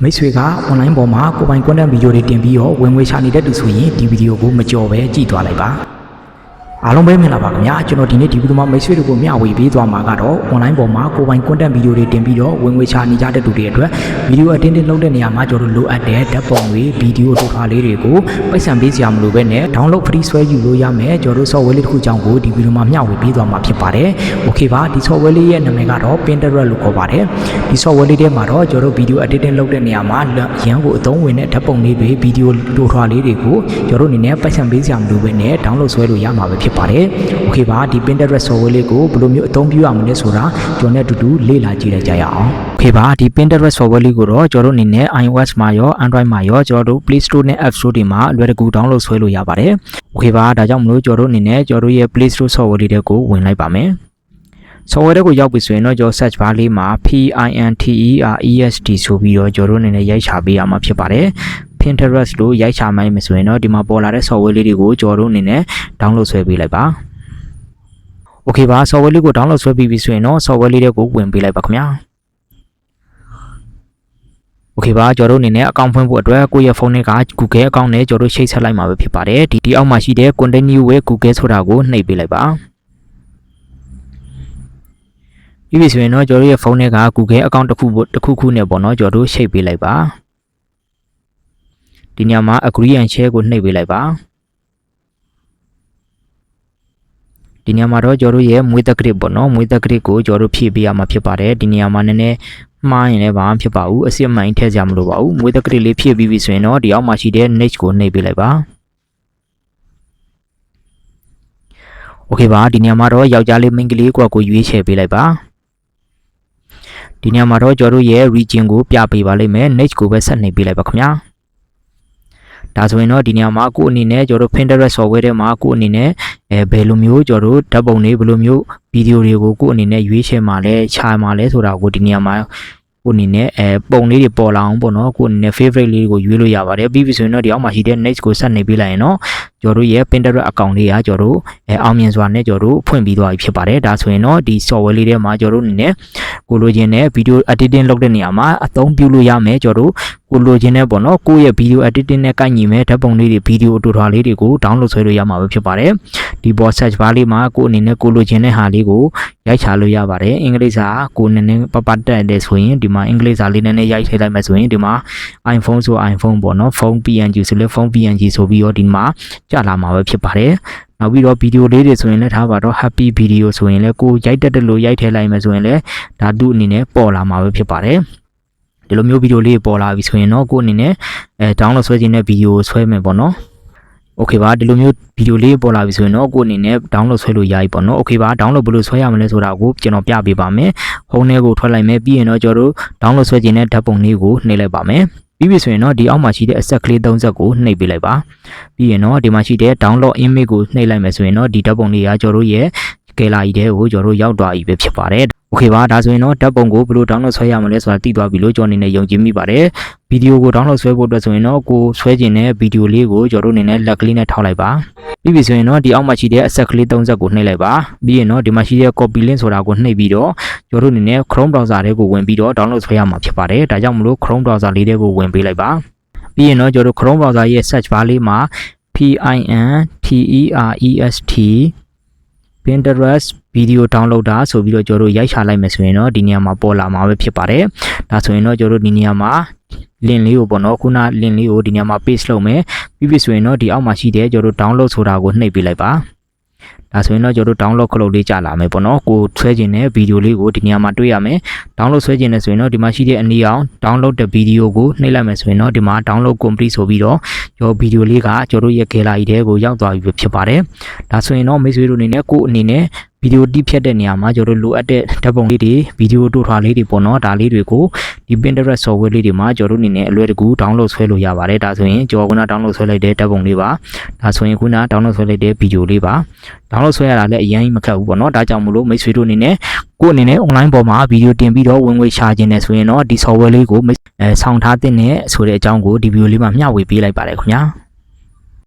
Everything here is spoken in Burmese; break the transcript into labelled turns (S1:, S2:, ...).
S1: မိတ်ဆွေက online ပေါ်မှာကိုပိုင် content ဗီဒီယိုတွေတင်ပြီးတော့ဝင်ငွေရှာနေတဲ့သူဆိုရင်ဒီဗီဒီယိုကိုမကြော်ပဲကြည့်သွားလိုက်ပါအားလုံးပဲမင်္ဂလာပါခင်ဗျာကျွန်တော်ဒီနေ့ဒီဗီဒီယိုမှာမိတ်ဆွေတို့ကိုမျှဝေပေးသွားမှာကတော့ online ပေါ်မှာကိုပိုင် content ဗီဒီယိုတွေတင်ပြီးတော့ဝင်ငွေရှာနေကြတဲ့သူတွေအတွက်ဗီဒီယိုအတင်းတင်းလုပ်တဲ့နေရာမှာကျွန်တော်လိုအပ်တဲ့ဓာတ်ပုံတွေဗီဒီယိုတို့ထားလေးတွေကိုပိုက်ဆံပေးစရာမလိုပဲနဲ့ download free ဆွဲယူလို့ရမယ်ကျွန်တော်တို့ software လေးတစ်ခုကြောင့်ကိုဒီဗီဒီယိုမှာမျှဝေပေးသွားမှာဖြစ်ပါတယ် okay ပါဒီ software လေးရဲ့နာမည်ကတော့ Pinterest လို့ခေါ်ပါတယ်ဒီ software လေးထဲမှာတော့ကျွန်တော်ဗီဒီယို editing လုပ်တဲ့နေရာမှာရန်ကိုအသုံးဝင်တဲ့ဓာတ်ပုံလေးတွေဗီဒီယိုတို့ထားလေးတွေကိုကျွန်တော်တို့အနေနဲ့ပိုက်ဆံပေးစရာမလိုပဲနဲ့ download ဆွဲလို့ရမှာပဲဖြစ်ပါတယ်okay ပါဒီ Pinterest software လေးကိုဘယ်လိုမျိုးအသုံးပြုရမလဲဆိုတာကျွန်တော်နဲ့အတူတူလေ့လာကြည့်လိုက်ကြရအောင် okay ပါဒီ Pinterest software လေးကိုတော့ကျွန်တော်တို့အနေနဲ့ iOS မှာရော Android မှာရောကျွန်တော်တို့ Play Store နဲ့ App Store တွေမှာအလွယ်တကူ download ဆွဲလို့ရပါတယ် okay ပါဒါကြောင့်မလို့ကျွန်တော်တို့အနေနဲ့ကျွန်တော်တို့ရဲ့ Play Store software လေးတွေကိုဝင်လိုက်ပါမယ် software တွေကိုရောက်ပြီဆိုရင်တော့ကျွန်တော် search bar လေးမှာ PINTEREST ဆိုပြီးတော့ကျွန်တော်တို့အနေနဲ့ရိုက်ချပေးရမှာဖြစ်ပါတယ် Pinterest လို့ရိုက်ချမှန်းမယ်ဆိုရင်တော့ဒီမှာပေါ်လာတဲ့ software လေးတွေကိုကျွန်တော်တို့အနေနဲ့ download ဆွဲပေးလိုက်ပါ okay ပါ software လေးကို download ဆွဲပြီးပြီဆိုရင်တော့ software လေးတွေကိုဝင်ပေးလိုက်ပါခင်ဗျာ okay ပါကျွန်တော်တို့အနေနဲ့ account ဖွင့်ဖို့အတွက်ကိုယ့်ရဲ့ဖုန်းထဲက Google account နဲ့ကျွန်တော်တို့ချိတ်ဆက်လိုက်မှာပဲဖြစ်ပါတယ်ဒီအောက်မှာရှိတဲ့ continue with Google ဆိုတာကိုနှိပ်ပေးလိုက်ပါပြီးပြီဆိုရင်တော့ကျွန်တော်တို့ရဲ့ဖုန်းထဲက Google account တစ်ခုနဲ့ပေါ့နော်ကျွန်တော်တို့ချိတ်ပေးလိုက်ပါဒီညမှာ agree and share ကိုနှိပ်ပေးလိုက်ပါဒီနေရာမှာတော့ကျွန်တော်တို့ရဲ့မွေးသက်ဂရစ်ပေါ့နော်မွေးသက်ဂရစ်ကိုကျွန်တော်တို့ဖြည့်ပေးရမှာဖြစ်ပါတယ်ဒီနေရာမှာနည်းနည်းမှားရင်လည်းဘာမှဖြစ်ပါဘူးအစစ်အမှန်ထည့်ကြမလို့ပါဘူးမွေးသက်ဂရစ်လေးဖြည့်ပြီးပြီဆိုရင်တော့ဒီအောက်မှာရှိတဲ့ next ကိုနှိပ်ပေးလိုက်ပါ okay ပါဒီနေရာမှာတော့ယောက်ျားလေးမိန်းကလေးကိုရွေးချယ်ပေးလိုက်ပါဒီနေရာမှာတော့ကျွန်တော်တို့ရဲ့ region ကိုပြပေးပါလိမ့်မယ် next ကိုပဲဆက်နှိပ်ပေးလိုက်ပါခင်ဗျာဒါဆိုရင်တော့ဒီနေရာမှာကိုအနေနဲ့ကျွန်တော်တို့ Pinterest software ထဲမှာကိုအနေနဲ့ဘယ်လိုမျိုးကျွန်တော်တို့ဓာတ်ပုံတွေဘယ်လိုမျိုးဗီဒီယိုတွေကိုကိုအနေနဲ့ရွေးချယ်မှာလဲခြာမှာလဲဆိုတာကိုဒီနေရာမှာကိုအနေနဲ့ပုံလေးတွေပေါ်လာအောင်ပေါ့နော်ကိုအနေနဲ့ favorite လေးကိုရွေးလို့ရပါတယ်ပြီးပြီဆိုရင်တော့ဒီအောက်မှာရှိတဲ့ next ကိုဆက်နေပေးလိုက်ရင်တော့ကျွန်တော်တို့ရဲ့ Pinterest account လေးကကျွန်တော်တို့အောင်မြင်စွာနဲ့ကျွန်တော်တို့ဖွင့်ပြီးသွားပြီဖြစ်ပါတယ်ဒါဆိုရင်တော့ဒီ software လေးထဲမှာကျွန်တော်တို့အနေနဲ့ကိုလိုချင်တဲ့ video editing လုပ်တဲ့နေရာမှာအသုံးပြုလို့ရမယ်ကျွန်တော်တို့ကိုလိုချင်တဲ့ပေါ့နော်ကိုရဲ့ video editing နဲ့ကိုက်ညီမဲ့ဓာတ်ပုံလေးတွေ video အတူတူလေးတွေကို download ဆွဲလို့ရမှာပဲဖြစ်ပါတယ်ဒီပေါ် search bar လေးမှာကိုအနေနဲ့ကိုလိုချင်တဲ့ဟာလေးကိုရိုက်ချလို့ရပါတယ်အင်္ဂလိပ်စာကိုနည်းနည်းပတက်တယ်ဆိုရင်ဒီမှာအင်္ဂလိပ်စာလေးနည်းနည်းရိုက်ထည့်လိုက်မှဆိုရင်ဒီမှာ iPhone ဆို iPhone ပေါ့နော် phone PNG ဆိုလဲ phone PNG ဆိုပြီးတော့ဒီမှာကြာလာမှာပဲဖြစ်ပါတယ်နောက်ပြီးတော့ဗီဒီယိုလေးတွေဆိုရင်လည်းထားပါတော့ happy video ဆိုရင်လည်းကိုရိုက်တက်လို့ရိုက်ထည့်လိုက်မှဆိုရင်လည်းဒါသူ့အနေနဲ့ပေါ်လာမှာပဲဖြစ်ပါတယ်ဒီလိုမျိုးဗီဒီယိုလေးပေါ်လာပြီဆိုရင်တော့ကိုအနေနဲ့download ဆွဲခြင်းတဲ့ဗီဒီယိုဆွဲမယ်ပေါ့နော် okay ပါဒီလိုမျိုးဗီဒီယိုလေးပေါ်လာပြီဆိုရင်တော့ကိုအနေနဲ့ download ဆွဲလို့ရပြီပေါ့နော် okay ပါ download ဘယ်လိုဆွဲရမလဲဆိုတာကိုကျွန်တော်ပြပေးပါမယ်ဖုန်းထဲကိုထွက်လိုက်မယ်ပြီးရင်တော့ကျွန်တော်တို့ download ဆွဲခြင်းတဲ့ဓာတ်ပုံလေးကိုနှိပ်လိုက်ပါမယ်ပြီးပြီဆိုရင်တော့ဒီအောက်မှာရှိတဲ့အဆက်ကလေး3ဆက်ကိုနှိပ်ပေးလိုက်ပါပြီးရင်တော့ဒီမှာရှိတဲ့ download image ကိုနှိပ်လိုက်မယ်ဆိုရင်တော့ဒီဓာတ်ပုံလေးကကျွန်တော်တို့ရဲ့ gallery ထဲကိုကျွန်တော်တို့ရောက်သွားပြီပဲဖြစ်ပါတယ် okay ပါဒါဆိုရင်တော့ဓာတ်ပုံကိုဘယ်လို download ဆွဲရမလဲဆိုတာသိသွားပြီလို့ကျွန်တော်အနေနဲ့ယုံကြည်မိပါတယ်ဗီဒီယိုကို download ဆွဲဖို့အတွက်ဆိုရင်တော့ကိုဆွဲခြင်းတဲ့ဗီဒီယိုလေးကိုကျွန်တော်တို့အနေနဲ့လက်ကလေးနဲ့ထောက်လိုက်ပါပြီးပြီဆိုရင်တော့ဒီအောက်မှာရှိတဲ့အဆက်ကလေး3ဆက်ကိုနှိပ်လိုက်ပါပြီးရင်တော့ဒီမှာရှိတဲ့ copy link ဆိုတာကိုနှိပ်ပြီးတော့ကျွန်တော်တို့အနေနဲ့ Chrome browser ထဲကိုဝင်ပြီးတော့ download ဆွဲရမှာဖြစ်ပါတယ်ဒါကြောင့်မလို့ Chrome browser လေးထဲကိုဝင်ပေးလိုက်ပါပြီးရင်တော့ကျွန်တော်တို့ Chrome browser ရဲ့ search bar လေးမှာ PINTEREST Pinterest video downloader ဆိုပြီးတော့ကျွန်တော်တို့ရိုက်ချလိုက်မယ်ဆိုရင်တော့ဒီနေရာမှာပေါ်လာမှာပဲဖြစ်ပါတယ်ဒါဆိုရင်တော့ကျွန်တော်တို့ဒီနေရာမှာ link လေးကိုပေါ့နော်ခုန link လေးကိုဒီနေရာမှာ paste လုပ်မယ်ပြီးပြီဆိုရင်တော့ဒီအောက်မှာရှိတဲ့ကျွန်တော်တို့ download ဆိုတာကိုနှိပ်ပေးလိုက်ပါဒါဆိုရင်တော့ကျွန်တော်တို့ download ခလုတ်လေးကြာလာမယ်ပေါ့နော်ကိုဆွဲခြင်းတဲ့ဗီဒီယိုလေးကိုဒီနေရာမှာတွေ့ရမယ် download ဆွဲခြင်းနဲ့ဆိုရင်တော့ဒီမှာရှိတဲ့အနည်းအောင် download တဲ့ဗီဒီယိုကိုနှိပ်လိုက်မယ်ဆိုရင်တော့ဒီမှာ download complete ဆိုပြီးတော့ကျွန်တော်ဗီဒီယိုလေးကကျွန်တော်တို့ရဲ့ gallery ထဲကိုရောက်သွားပြီဖြစ်ပါတယ်ဒါဆိုရင်တော့မိတ်ဆွေတို့အနေနဲ့ကိုအနေနဲ့ဗီဒီယိုတိဖြတ်တဲ့နေရာမှာကျွန်တော်တို့လိုအပ်တဲ့ဓာတ်ပုံလေးတွေဗီဒီယိုတို့ထွာလေးတွေပေါ့နော်ဒါလေးတွေကိုဒီ Pinterest software လေးတွေမှာကျွန်တော်တို့အနေနဲ့အလွယ်တကူ download ဆွဲလို့ရပါတယ်ဒါဆိုရင်ကျွန်တော်က download ဆွဲလိုက်တဲ့ဓာတ်ပုံလေးပါဒါဆိုရင်ခုန download ဆွဲလိုက်တဲ့ဗီဒီယိုလေးပါ download ဆွဲရတာလည်းအရင်မခက်ဘူးပေါ့နော်ဒါကြောင့်မလို့မိတ်ဆွေတို့အနေနဲ့ကိုအနေနဲ့ online ပေါ်မှာဗီဒီယိုတင်ပြီးတော့ဝင်ငွေရှာခြင်းနဲ့ဆိုရင်တော့ဒီ software လေးကိုဆောင်ထားတဲ့ဆိုတဲ့အကြောင်းကိုဒီဗီဒီယိုလေးမှာမျှဝေပေးလိုက်ပါတယ်ခင်ဗျာ